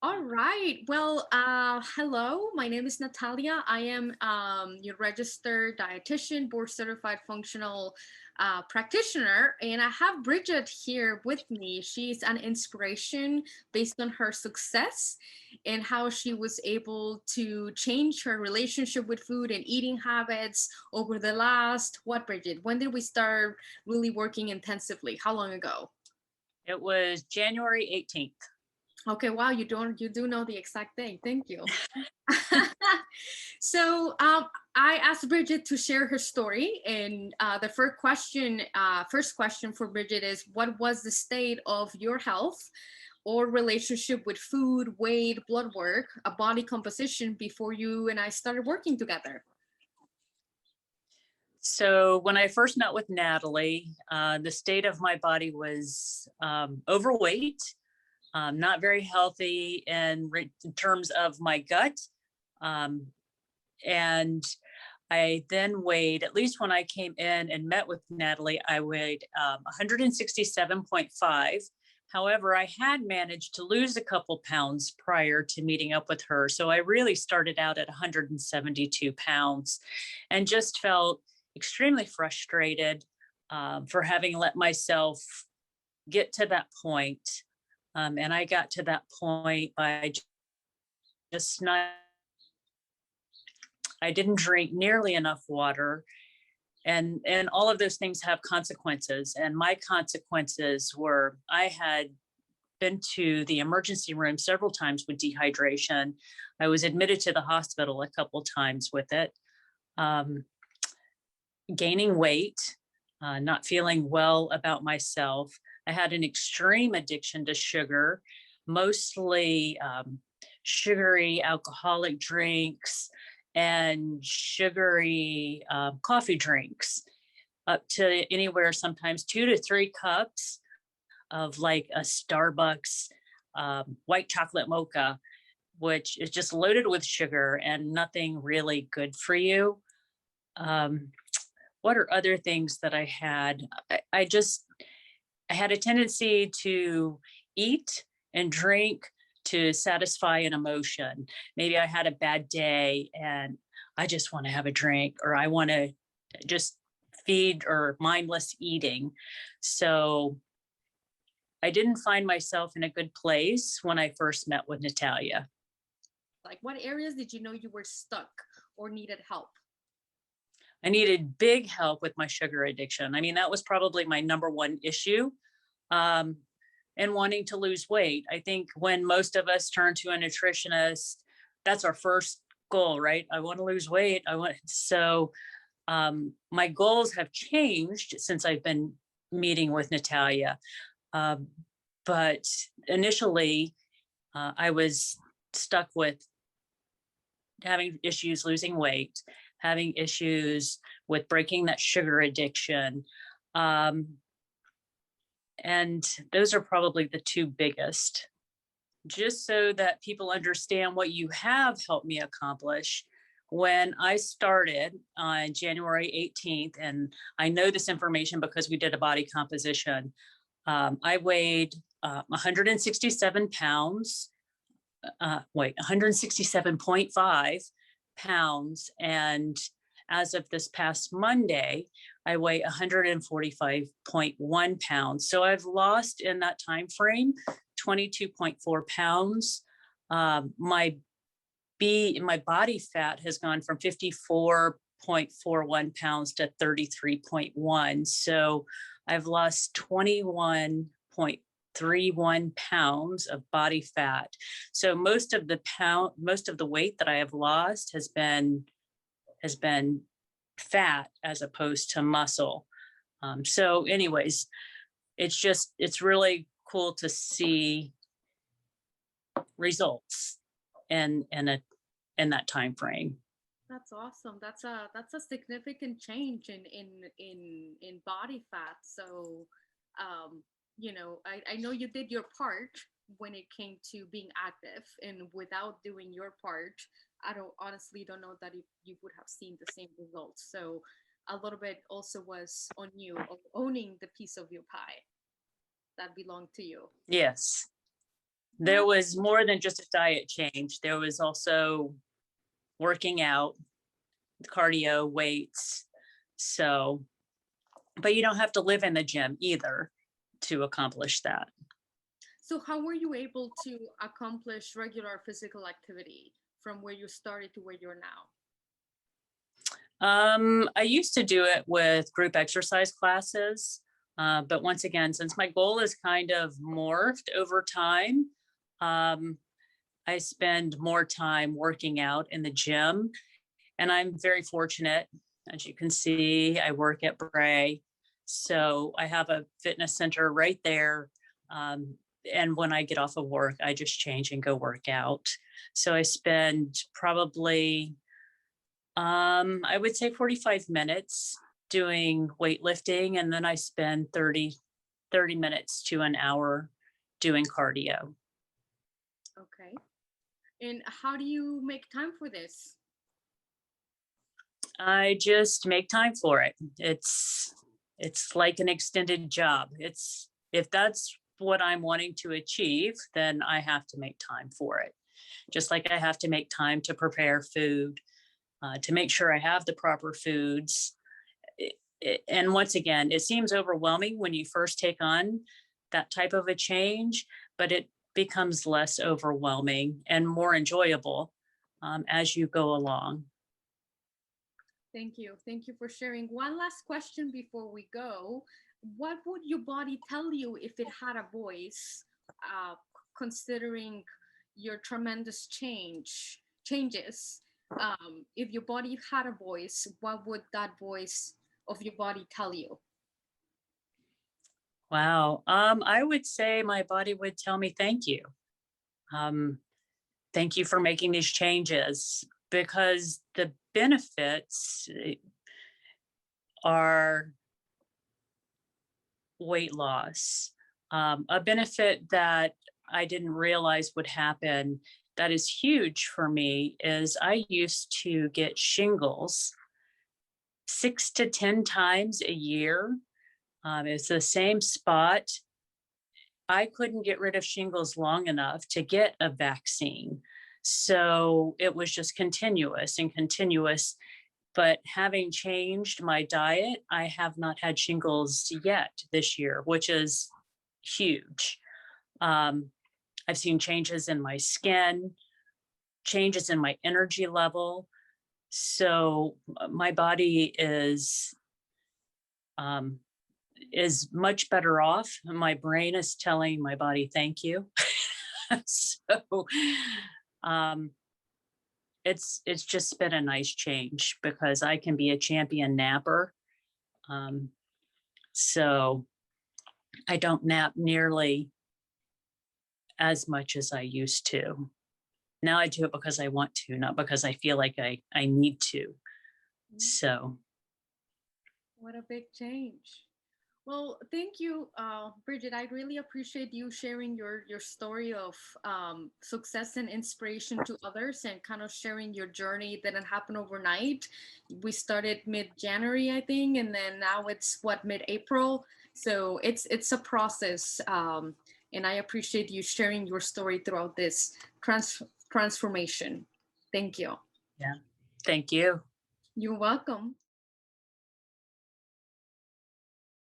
All right. Well, hello. My name is Natalia. I am your registered dietitian, board certified functional practitioner, and I have Bridget here with me. She's an inspiration based on her success and how she was able to change her relationship with food and eating habits over the last, what, Bridget? When did we start really working intensively? How long ago? It was January 18th. Okay, wow, you do know the exact thing. Thank you. So I asked Bridget to share her story, and the first question for Bridget is, what was the state of your health or relationship with food, weight, blood work, a body composition before you and I started working together? So when I first met with Natalie, the state of my body was overweight, not very healthy in terms of my gut. Um, and I then weighed, at least when I came in and met with Natalie, I weighed 167.5. However, I had managed to lose a couple pounds prior to meeting up with her. So I really started out at 172 pounds and just felt extremely frustrated for having let myself get to that point. And I got to that point by just not, I didn't drink nearly enough water. And all of those things have consequences. And my consequences were I had been to the emergency room several times with dehydration. I was admitted to the hospital a couple times with it. Um, Gaining weight, not feeling well about myself. I had an extreme addiction to sugar, mostly sugary alcoholic drinks and sugary coffee drinks, up to anywhere sometimes 2 to 3 cups of like a Starbucks white chocolate mocha, which is just loaded with sugar and nothing really good for you. Um, what are other things that I had? I had a tendency to eat and drink to satisfy an emotion. Maybe I had a bad day and I just want to have a drink, or I want to just feed or mindless eating. So I didn't find myself in a good place when I first met with Natalia. Like, what areas did you know you were stuck or needed help? I needed big help with my sugar addiction. I mean, that was probably my number one issue. Um, and wanting to lose weight. I think when most of us turn to a nutritionist, that's our first goal, right? I want to lose weight. My goals have changed since I've been meeting with Natalia. Um, but initially, I was stuck with having issues losing weight, having issues with breaking that sugar addiction. And those are probably the two biggest. Just so that people understand what you have helped me accomplish. When I started on January 18th, and I know this information because we did a body composition, I weighed 167 pounds, 167.5 pounds. And as of this past Monday, I weigh 145.1 pounds. So I've lost in that time frame 22.4 pounds. My body fat has gone from 54.41 pounds to 33.1. So I've lost 21.31 pounds of body fat. So most of the weight that I have lost has been fat as opposed to muscle. So anyways, it's really cool to see results in that time frame. That's awesome. That's a significant change in body fat. So, I know you did your part when it came to being active, and without doing your part, I don't honestly don't know that if you would have seen the same results. So, a little bit also was on you of owning the piece of your pie that belonged to you. Yes, There was more than just a diet change. There was also working out, cardio, weights. So, but you don't have to live in the gym either to accomplish that. So how were you able to accomplish regular physical activity from where you started to where you're now? I used to do it with group exercise classes. But once again, since my goal is kind of morphed over time, um, I spend more time working out in the gym. And I'm very fortunate. As you can see, I work at Bray. So I have a fitness center right there. Um, and when I get off of work, I just change and go work out. So I spend probably, I would say 45 minutes doing weightlifting. And then I spend 30 minutes to an hour doing cardio. Okay. And how do you make time for this? I just make time for it. It's like an extended job. It's if that's what I'm wanting to achieve, then I have to make time for it. Just like I have to make time to prepare food, to make sure I have the proper foods. And once again, it seems overwhelming when you first take on that type of a change, but it becomes less overwhelming and more enjoyable as you go along. Thank you. Thank you for sharing. One last question before we go. What would your body tell you if it had a voice, considering your tremendous changes? If your body had a voice, what would that voice of your body tell you? Wow. I would say my body would tell me thank you. Um, Thank you for making these changes because the benefits are weight loss. A benefit that I didn't realize would happen that is huge for me is I used to get shingles 6 to 10 times a year. It's the same spot. I couldn't get rid of shingles long enough to get a vaccine. So it was just continuous and continuous. But having changed my diet, I have not had shingles yet this year, which is huge. Um, I've seen changes in my skin, changes in my energy level. So my body um, is much better off. My brain is telling my body, thank you. So um, it's just been a nice change because I can be a champion napper. Um, so I don't nap nearly as much as I used to. Now I do it because I want to, not because I feel like I need to. Mm, So what a big change. Well, thank you, Bridget. I really appreciate you sharing your story of success and inspiration to others, and kind of sharing your journey. It didn't happen overnight. We started mid-January, I think, and then now it's what, mid-April. So it's a process, and I appreciate you sharing your story throughout this transformation. Thank you. yeah, thank you. You're welcome.